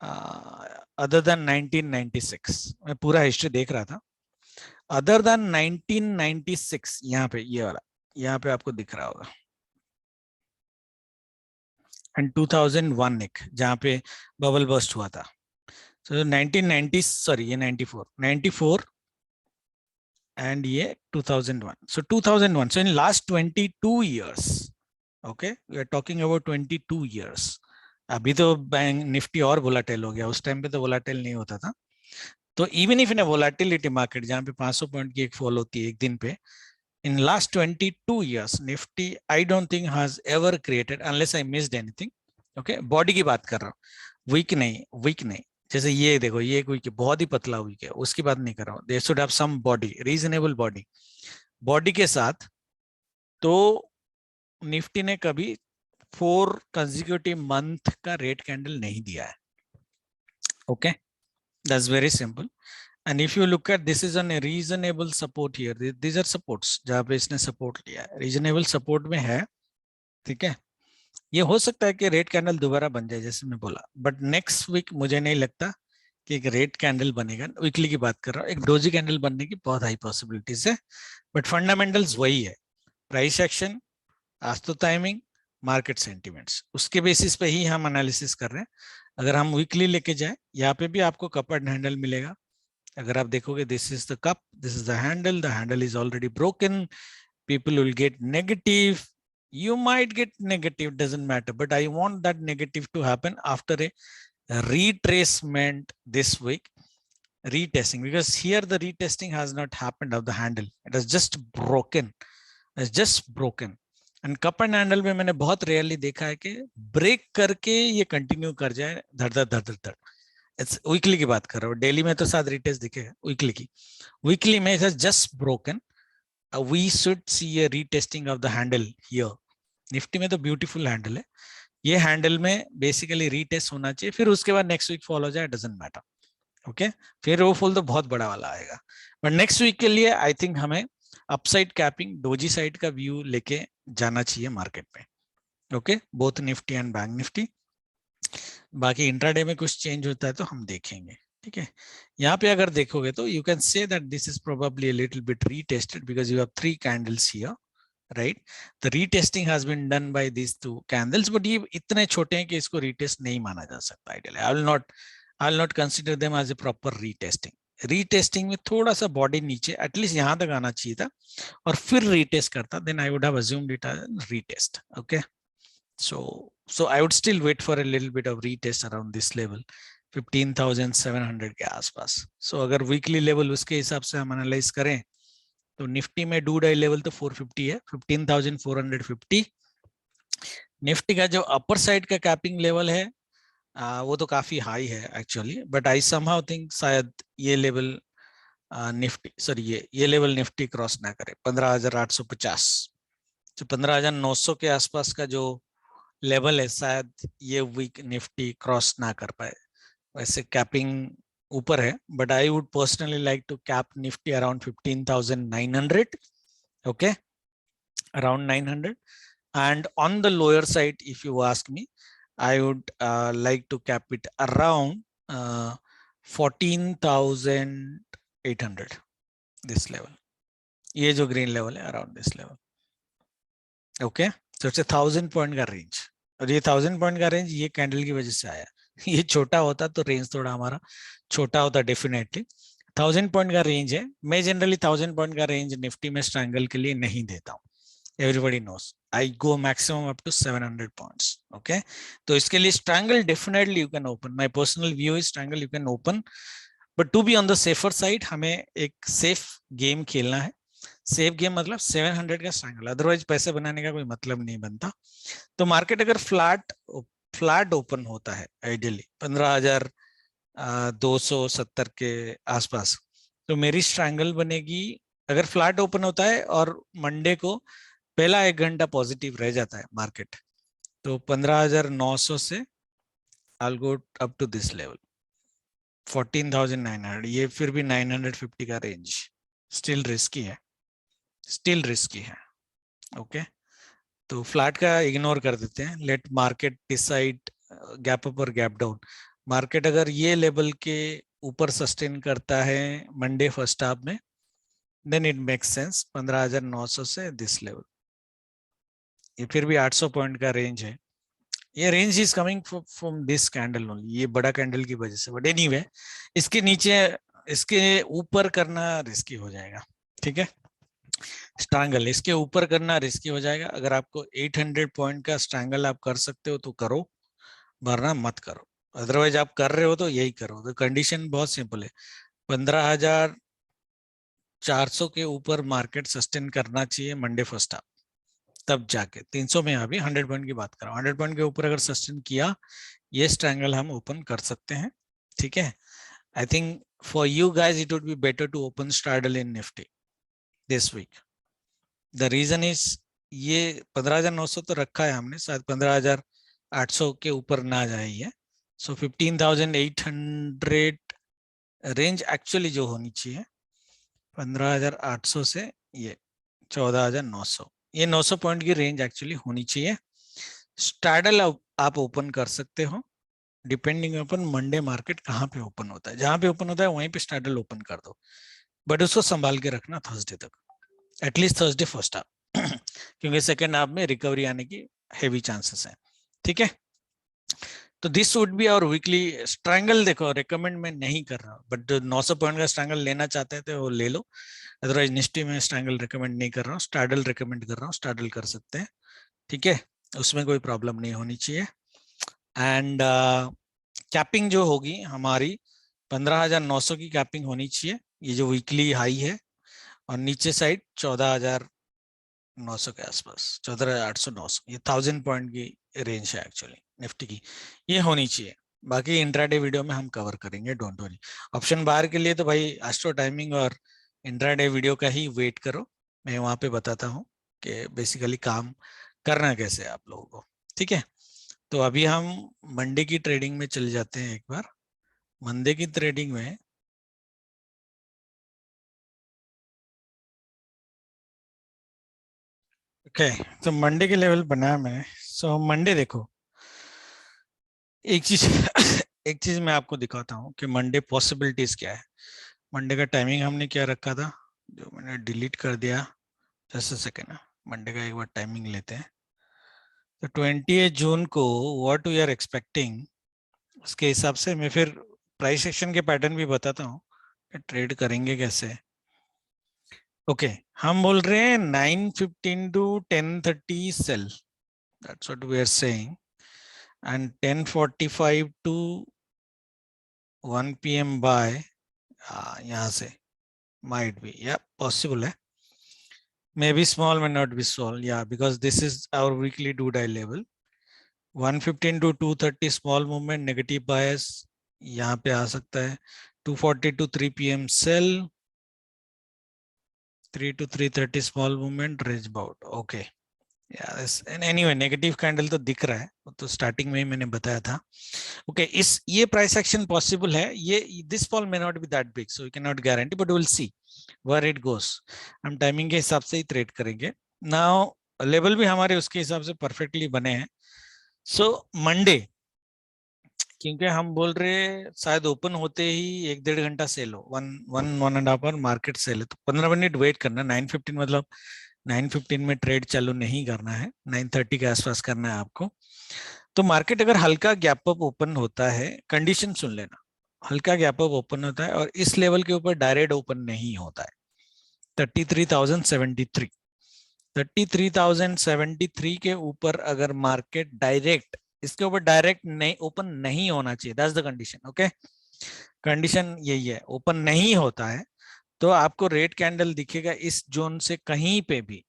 other than 1996, मैं पूरा हिस्ट्री देख रहा था, अदर देन 1996, यहाँ पे ये वाला, यहाँ पे आपको दिख रहा होगा, एंड 2001 एक जहाँ पे बबल बस्ट हुआ था, so 1990, सॉरी ये 94 एंड ये 2001, so 2001, so in last 22 years, okay, we are talking about 22 years। अभी तो बैंक निफ्टी और वोलाटाइल हो गया, उस टाइम पे तो वोलाटाइल नहीं होता था। तो even if in A volatility market जहां पे 500 पॉइंट की एक फॉल होती है एक दिन पे, in last 22 years Nifty I don't think has ever created, unless I missed anything, okay, body की बात कर रहा हूँ, वीक नहीं, जैसे ये देखो ये एक वीक बहुत ही पतला वीक है, उसकी बात नहीं कर रहा हूँ, there should have some body, reasonable body के साथ, तो निफ्टी ने कभी 4 कंसेक्यूटिव मंथ का रेड कैंडल नहीं दिया है, okay, that's very simple. And if you look at this is an reasonable support here, these are supports जहां पे इसने सपोर्ट लिया है, रीजनेबल सपोर्ट में है, ठीक है, ये हो सकता है कि रेड कैंडल दोबारा बन जाए जैसे मैं बोला, बट नेक्स्ट वीक मुझे नहीं लगता कि एक रेड कैंडल बनेगा, वीकली की बात कर रहा हूँ, एक डोजी कैंडल बनने की बहुत हाई पॉसिबिलिटीज है, बट फंडामेंटल्स वही है, price action, astro timing, market sentiments, उसके बेसिस पे ही हम एनालिसिस कर रहे हैं। अगर हम वीकली लेके जाए, यहाँ पे भी आपको कप एंड हैंडल मिलेगा, अगर आप देखोगे this is the cup, this is the handle is already broken, people will get negative, you might get negative, doesn't matter, but I want that negative to happen after a retracement this week, retesting, because here the retesting has not happened of the handle, it has just broken, and cup and handle में मैंने बहुत रेयरली देखा है कि ब्रेक करके ये कंटिन्यू कर जाए धड़ धड़ धड़ धड़, वीकली की बात कर रहा हूँ, डेली में तो शायद रिटेस्ट दिखेगा, वीकली में it has just broken, we should see a retesting of the handle here। Nifty में तो ब्यूटीफुल हैंडल है, ये हैंडल में बेसिकली रीटेस्ट होना चाहिए, फिर उसके बाद नेक्स्ट वीक फॉल हो जाए, डजंट मैटर, ओके, फिर वो फॉल तो बहुत बड़ा वाला आएगा, बट नेक्स्ट वीक के लिए आई थिंक हमें अपसाइड कैपिंग डोजी साइड का व्यू लेके जाना चाहिए मार्केट में, okay, both Nifty and bank Nifty. बाकी इंट्राडे में कुछ चेंज होता है तो हम देखेंगे, ठीक है, यहाँ पे अगर देखोगे तो you can say that this is probably a little bit retested because you have 3 candles here, right, the retesting has been done by these 2 candles, but ये इतने छोटे हैं कि इसको रीटेस्ट नहीं माना जा सकता ideally, I will not consider them as a proper retesting में थोड़ा सा बॉडी नीचे एटलीस्ट यहाँ तक आना चाहिए था और फिर रीटेस्ट करता, then I would have assumed it as retest, okay, so I would still wait for a little bit of retest around this level 15,700 के आसपास। so अगर वीकली लेवल उसके हिसाब से हम एनालाइज करें तो निफ्टी में डू डाई लेवल तो 450 है, 15,450, निफ्टी का जो अपर साइड का कैपिंग लेवल है वो तो काफी हाई है actually, but I somehow think शायद ये लेवल निफ्टी सॉरी ये लेवल निफ्टी क्रॉस ना करे 15,850, तो 15,900 के आसपास का जो लेवल है शायद ये वीक निफ्टी क्रॉस ना कर पाए, वैसे कैपिंग ऊपर है, but I would personally like to cap Nifty around 15,900, okay, around 900. And on the lower side, if you ask me, I would like to cap it around 14,800, this level. ये जो green level है around this level. Okay, so it's a 1,000 point का range. और ये 1,000 point का range ये candle की वजह से आया. ये छोटा होता तो range थोड़ा हमारा छोटा होता definitely. 1,000 point का range है. मैं generally 1,000 point का range निफ्टी में strangle के लिए नहीं देता हूँ. Everybody knows I go maximum up to 700 points. Okay, तो इसके लिए strangle definitely you can open. My personal view is strangle you can open, but to be on the safer side हमें एक safe game खेलना है. सेफ गेम मतलब 700 का स्ट्रैंगल, अदरवाइज पैसे बनाने का कोई मतलब नहीं बनता. तो मार्केट अगर फ्लैट ओपन होता है आइडियली 15,270 के आसपास, तो मेरी स्ट्रैंगल बनेगी. अगर फ्लैट ओपन होता है और मंडे को पहला 1 घंटा पॉजिटिव रह जाता है मार्केट, तो 15,900 से I'll go up to this level 14,900. ये फिर भी 950 का रेंज स्टिल रिस्की है. ओके, तो फ्लैट का इग्नोर कर देते हैं. Let market decide gap up और गैप डाउन. मार्केट अगर ये लेवल के ऊपर सस्टेन करता है मंडे फर्स्ट हाफ में, देन इट मेक्स सेंस 15,900 से दिस लेवल. ये फिर भी 800 पॉइंट का रेंज है. ये range is coming from this candle only, ये बड़ा कैंडल की वजह से. बट एनीवे, इसके नीचे इसके ऊपर करना रिस्की हो जाएगा. ठीक है, स्ट्रैंगल इसके ऊपर करना रिस्की हो जाएगा. अगर आपको 800 पॉइंट का स्ट्रैंगल आप कर सकते हो तो करो, वरना मत करो. अदरवाइज आप कर रहे हो तो यही करो. तो कंडीशन बहुत सिंपल है, 15,400 के ऊपर मार्केट सस्टेन करना चाहिए मंडे फर्स्ट हाफ, तब जाके 300 में अभी 100 पॉइंट की बात कर रहा हूँ. 100 पॉइंट के ऊपर अगर सस्टेन किया, ये स्ट्रैंगल हम ओपन कर सकते हैं. ठीक है, I think for you guys it would be better to open straddle in Nifty this week. The reason is ये 15,900 तो रखा है हमने, शायद 15,800 के ऊपर ना जाए ये. सो 15,800 रेंज एक्चुअली जो होनी चाहिए 15,800 से ये 14,900, ये 900 पॉइंट की रेंज एक्चुअली होनी चाहिए. स्ट्रैडल आप ओपन कर सकते हो डिपेंडिंग अपॉन मंडे मार्केट कहाँ पे ओपन होता है. जहां पे ओपन होता है वहीं पे स्ट्रैडल ओपन कर दो, बट उसको संभाल के रखना थर्सडे तक, एटलीस्ट थर्सडे फर्स्ट हाफ, क्योंकि सेकेंड हाफ में रिकवरी आने की हेवी चांसेस हैं. ठीक है, तो this would be our weekly strangle. देखो, रिकमेंड मैं नहीं कर रहा, बट जो 900 पॉइंट का स्ट्रैंगल लेना चाहते हैं तो वो ले लो. अदरवाइज निफ्टी में स्ट्रैंगल रिकमेंड नहीं कर रहा हूँ, स्ट्रैडल रिकमेंड कर रहा हूँ. स्ट्रैडल कर सकते हैं, ठीक है, उसमें कोई प्रॉब्लम नहीं होनी चाहिए. एंड कैपिंग जो होगी हमारी 15,900 की कैपिंग होनी चाहिए, ये जो वीकली हाई है, और नीचे साइड 14,900 के आसपास, 14,800 900, ये 1,000 पॉइंट की रेंज है एक्चुअली निफ्टी की, ये होनी चाहिए. बाकी इंट्राडे वीडियो में हम कवर करेंगे, डोंट वरी. ऑप्शन बार के लिए तो भाई एस्ट्रो टाइमिंग और इंट्राडे वीडियो का ही वेट करो, मैं वहां पे बताता हूँ कि बेसिकली काम करना कैसे है आप लोगों को. ठीक है, तो अभी हम मंडे की ट्रेडिंग में चले जाते हैं. एक बार मंडे की ट्रेडिंग में ओके, तो मंडे के लेवल बनाया मैंने. सो मंडे देखो, एक चीज एक चीज मैं आपको दिखाता हूँ कि मंडे पॉसिबिलिटीज क्या है. मंडे का टाइमिंग हमने क्या रखा था, जो मैंने डिलीट कर दिया. जस्ट अ सेकेंड, मंडे का एक बार टाइमिंग लेते हैं. तो 28 जून को व्हाट वी आर एक्सपेक्टिंग, उसके हिसाब से मैं फिर प्राइस एक्शन के पैटर्न भी बताता हूँ कि ट्रेड करेंगे कैसे. ओके, हम बोल रहे हैं 9:15 to 10:30 sell, that's what we are saying, and 10:45 to 1 PM buy, यहाँ से might be, yeah, possible है. Maybe small, may not be small, yeah, because this is our weekly do-die level. 1:15 to 2:30 small movement, negative bias यहाँ पे आ सकता है. 2:40 to 3 PM sell, 3 to 3:30 small movement, range bout. Okay, yeah, and anyway negative candle तो दिख रहा है, तो स्टार्टिंग में ही मैंने बताया था. Okay, ये प्राइस एक्शन पॉसिबल है. ये this fall may not be that big, so we cannot guarantee, but we'll see where it goes. हम टाइमिंग के हिसाब से ही ट्रेड करेंगे. Now लेवल भी हमारे उसके हिसाब से परफेक्टली बने हैं। सो मंडे, क्योंकि हम बोल रहे शायद ओपन होते ही 1-1.5 घंटा सेल हो, 1-1.5 आवर मार्केट सेल है, तो 15 मिनट वेट करना। 9:15 मतलब 9:15 में ट्रेड चालू नहीं करना है, 9:30 के आसपास करना है आपको। तो मार्केट अगर हल्का गैप अप ओपन होता है, कंडीशन सुन लेना, हल्का गैप अप ओपन होता है और इस लेवल के ऊपर डायरेक्ट ओपन नहीं होता है, 33,073, 33,073 के ऊपर अगर मार्केट डायरेक्ट, इसके ऊपर डायरेक्ट नहीं ओपन नहीं होना चाहिए, that's the condition. Okay, condition यही है, ओपन नहीं होता है तो आपको रेड कैंडल दिखेगा इस जोन से कहीं पे भी,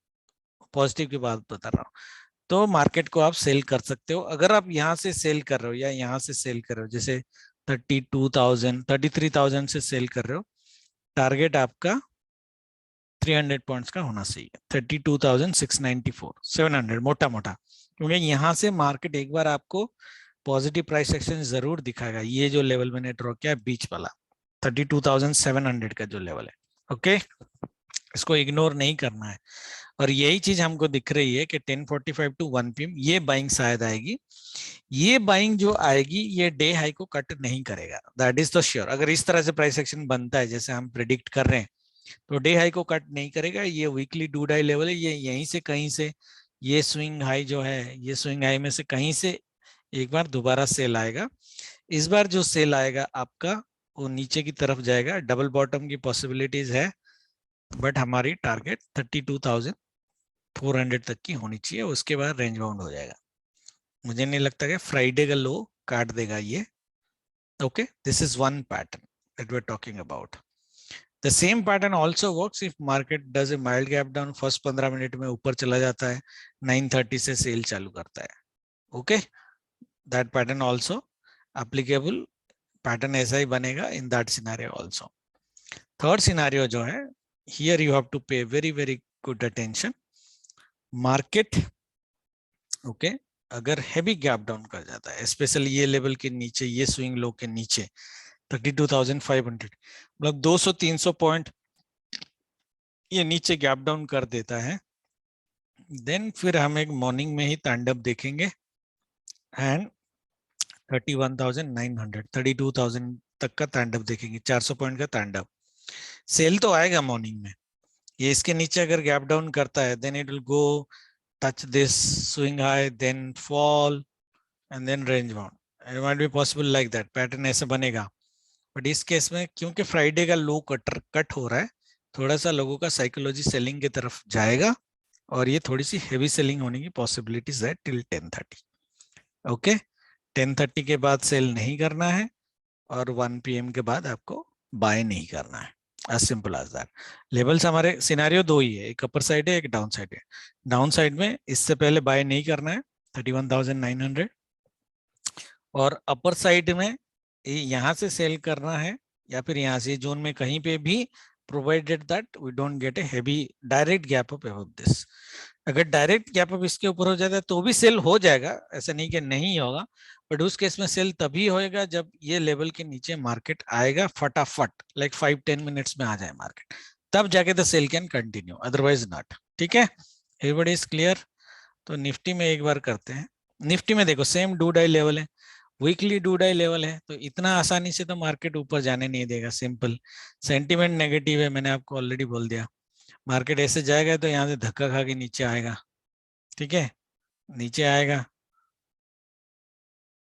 पॉजिटिव की बात बता रहा हूँ, तो मार्केट को आप सेल कर सकते हो। अगर आप यहाँ से सेल कर रहे हो या यहाँ से सेल कर रहे हो, जैसे 32,000 33,000 से सेल कर रहे हो, टारगेट आपका 300 पॉइंट्स का होना चाहिए, 32,694 700 मोटा मोटा, क्योंकि यहाँ से मार्केट एक बार आपको पॉजिटिव प्राइस एक्शन जरूर दिखाएगा। ये जो लेवल मैंने ड्रॉ किया बीच वाला 32,700 का जो लेवल है, ओके, इसको इग्नोर नहीं करना है। और यही चीज हमको दिख रही है कि 10:45 टू 1 PM ये बाइंग शायद आएगी। ये बाइंग जो आएगी ये डे हाई को कट नहीं करेगा, दैट इज द श्योर। अगर इस तरह से प्राइस एक्शन बनता है जैसे हम प्रिडिक्ट कर रहे हैं, तो डे हाई को कट नहीं करेगा। ये वीकली डू डाई लेवल है, ये यहीं से कहीं से, ये स्विंग हाई जो है, ये स्विंग हाई में से कहीं से एक बार दोबारा सेल आएगा। इस बार जो सेल आएगा आपका वो नीचे की तरफ जाएगा, डबल बॉटम की पॉसिबिलिटीज है, बट हमारी टारगेट 32,400 तक की होनी चाहिए, उसके बाद रेंज बाउंड हो जाएगा। मुझे नहीं लगता कि फ्राइडे का लो काट देगा ये। Okay, this is one pattern that we are talking about. The same pattern also works if market does a mild gap down, first 15 minute में ऊपर चला जाता है, 9:30 से सेल चालू करता है। Okay, that pattern also applicable, pattern ऐसा ही बनेगा in that scenario also. Third scenario जो है, हियर यू हैव टू पे very very good attention. Market okay अगर हैवी गैप डाउन कर जाता है, स्पेशली ये लेवल के नीचे, ये स्विंग लो के नीचे 32,500, मतलब 200-300 पॉइंट ये नीचे गैप डाउन कर देता है, देन फिर हम एक मॉर्निंग में ही तांडव देखेंगे एंड 31,900 32,000 तक का तांडव देखेंगे, 400 पॉइंट का तांडव। सेल तो आएगा मॉर्निंग में, ये इसके नीचे अगर गैप डाउन करता है, then it will go touch this swing high, then fall and then range bound. It might be possible like that, pattern ऐसे बनेगा। बट इस केस में क्योंकि फ्राइडे का लो कट हो रहा है, थोड़ा सा लोगों का साइकोलॉजी सेलिंग की तरफ जाएगा और ये थोड़ी सी हेवी सेलिंग होने की पॉसिबिलिटीज है टिल 10:30। ओके, 10:30 के बाद सेल नहीं करना है और 1 PM के बाद आपको बाय नहीं करना है, as simple as that। Levels हमारे सिनेरियो दो ही है, एक अपर साइड है, एक डाउन साइड है। डाउन साइड में इससे पहले बाय नहीं करना है 31,900, और अपर साइड में यहाँ से सेल करना है या फिर यहाँ से जोन में कहीं पे भी, provided that we don't get a heavy direct gap up above this. अगर डायरेक्ट गैप अप इसके ऊपर हो जाता है तो भी सेल हो जाएगा, ऐसा नहीं कि नहीं होगा, बट उस केस में सेल तभी होएगा जब ये लेवल के नीचे मार्केट आएगा फटाफट, लाइक 5-10 मिनट्स में आ जाए मार्केट, तब जाके the sell can continue, otherwise not. ठीक है, एवरीबॉडी इज क्लियर। तो निफ्टी में एक बार करते हैं। निफ्टी में देखो सेम डू डाई लेवल है, वीकली डू डाई लेवल है, तो इतना आसानी से तो मार्केट ऊपर जाने नहीं देगा, सिंपल। सेंटीमेंट नेगेटिव है, मैंने आपको ऑलरेडी बोल दिया। मार्केट ऐसे जाएगा तो यहाँ से धक्का खा के नीचे आएगा, ठीक है, नीचे आएगा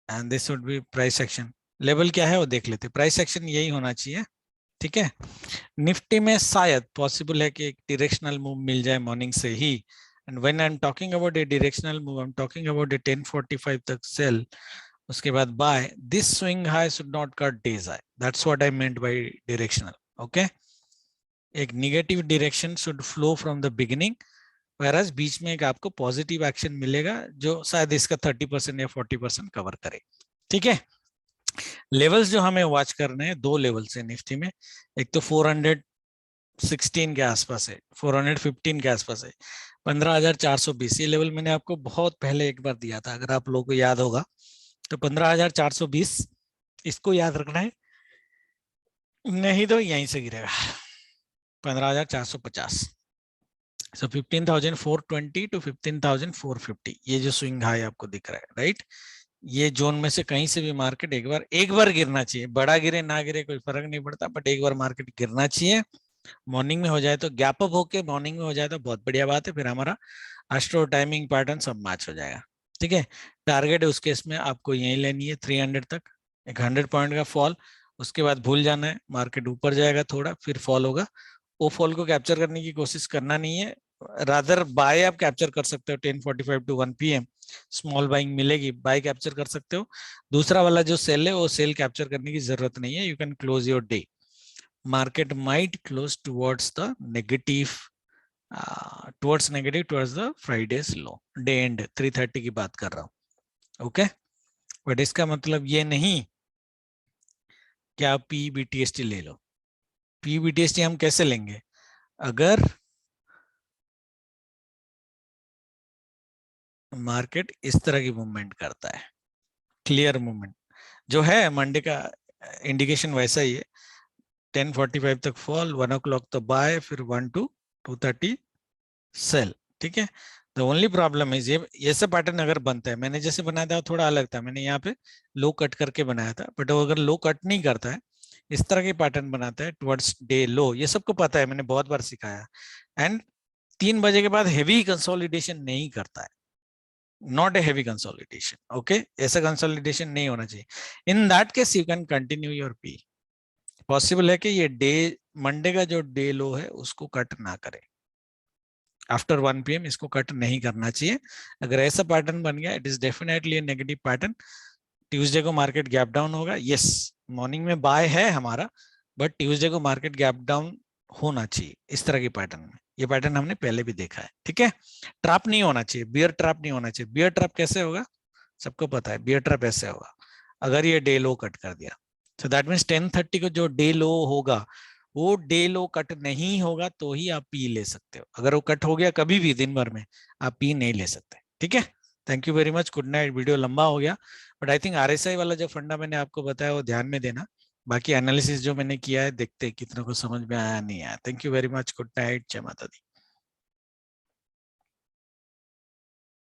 and this would B price action. Level क्या है वो देख लेते, प्राइस एक्शन यही होना चाहिए, ठीक है। निफ्टी में शायद पॉसिबल है कि एक डायरेक्शनल मूव मिल जाए मॉर्निंग से ही, and when I am talking about a directional move, I am talking about a 10:45 तक सेल, उसके बाद by, this swing high should not cut day's high, that's what I meant by directional. Okay, एक negative direction should flow from the beginning, whereas बीच में एक आपको पॉजिटिव एक्शन मिलेगा जो शायद इसका 30% या 40% कवर करे, ठीक है। लेवल्स जो हमें वॉच करने हैं, दो लेवल्स है निफ्टी में, एक तो 416 के आसपास है, 415 के आसपास है, 15,420। ये लेवल मैंने आपको बहुत पहले एक बार दिया था, अगर आप लोगों को याद होगा तो 15,420, इसको याद रखना है, नहीं तो यहीं से गिरेगा 15,450। सो 15,420 टू 15,450 ये जो स्विंग हाई आपको दिख रहा है, राइट? ये जोन में से कहीं से भी मार्केट एक बार गिरना चाहिए, बड़ा गिरे ना गिरे कोई फर्क नहीं पड़ता, बट एक बार मार्केट गिरना चाहिए। मॉर्निंग में हो जाए तो गैप अप होके मॉर्निंग में हो जाए तो बहुत बढ़िया बात है, फिर हमारा एस्ट्रो टाइमिंग पैटर्न सब मैच हो जाएगा। ठीक है, टारगेट उस केस में आपको यही लेनी है 300 तक, एक 100 पॉइंट का फॉल, उसके बाद भूल जाना है, मार्केट ऊपर जाएगा थोड़ा फिर फॉल होगा, वो फॉल को कैप्चर करने की कोशिश करना नहीं है, रादर बाय आप कैप्चर कर सकते हो 10:45 टू 1 PM, स्मॉल बाइंग मिलेगी, बाय कैप्चर कर सकते हो। दूसरा वाला जो सेल है वो सेल कैप्चर करने की जरूरत नहीं है, you can close your day. Market might close towards the negative, towards the Fridays low, day and 3:30 की बात कर रहा हूँ। ओके, बट इसका मतलब ये नहीं कि आप PBTST ले लो। PBTST हम कैसे लेंगे? अगर मार्केट इस तरह की मूवमेंट करता है, क्लियर मूवमेंट जो है, मंडे का इंडिकेशन वैसा ही है, 10:45 तक फॉल, 1 o'clock तो बाय, फिर 1 to 2:30 सेल। ठीक है, द ओनली प्रॉब्लम इज ये सब पैटर्न अगर बनता है, मैंने जैसे बनाया था थोड़ा अलग था, मैंने यहाँ पे लो कट करके बनाया था, बट वो अगर लो कट नहीं करता है, इस तरह के पैटर्न बनाता है टुवर्ड्स डे लो, ये सबको पता है, मैंने बहुत बार सिखाया, एंड 3 बजे के बाद हेवी कंसोलिडेशन नहीं करता है, not a heavy consolidation. Okay, ऐसा कंसोलिडेशन नहीं होना चाहिए। In that case you can continue your P. Possible है कि ये डे मंडे का जो डे लो है उसको कट ना करे, आफ्टर 1 PM इसको कट नहीं करना चाहिए। अगर ऐसा पैटर्न बन गया, it is definitely negative pattern. Tuesday को मार्केट गैप डाउन होगा, यस, मॉर्निंग में बाय है हमारा, बट ट्यूसडे को मार्केट गैप डाउन होना चाहिए इस तरह के पैटर्न में। ये पैटर्न हमने पहले भी देखा है। ठीक है, ट्रैप नहीं होना चाहिए, बियर ट्रैप नहीं होना चाहिए। बियर ट्रैप कैसे होगा? सबको पता है बियर ट्रैप ऐसे होगा, अगर ये डे लो कट कर दिया, तो दैट मीन्स 10:30 को जो डे लो होगा वो डे लो कट नहीं होगा तो ही आप पी ले सकते हो, अगर वो कट हो गया कभी भी दिन भर में, आप पी नहीं ले सकते। ठीक है, thank you very much, good night. Video लंबा हो गया, बट आई थिंक RSI वाला जो फंडा मैंने आपको बताया वो ध्यान में देना, बाकी एनालिसिस जो मैंने किया है देखते हैं कितनों को समझ में आया नहीं आया। Thank you very much, good night, जय माता दी।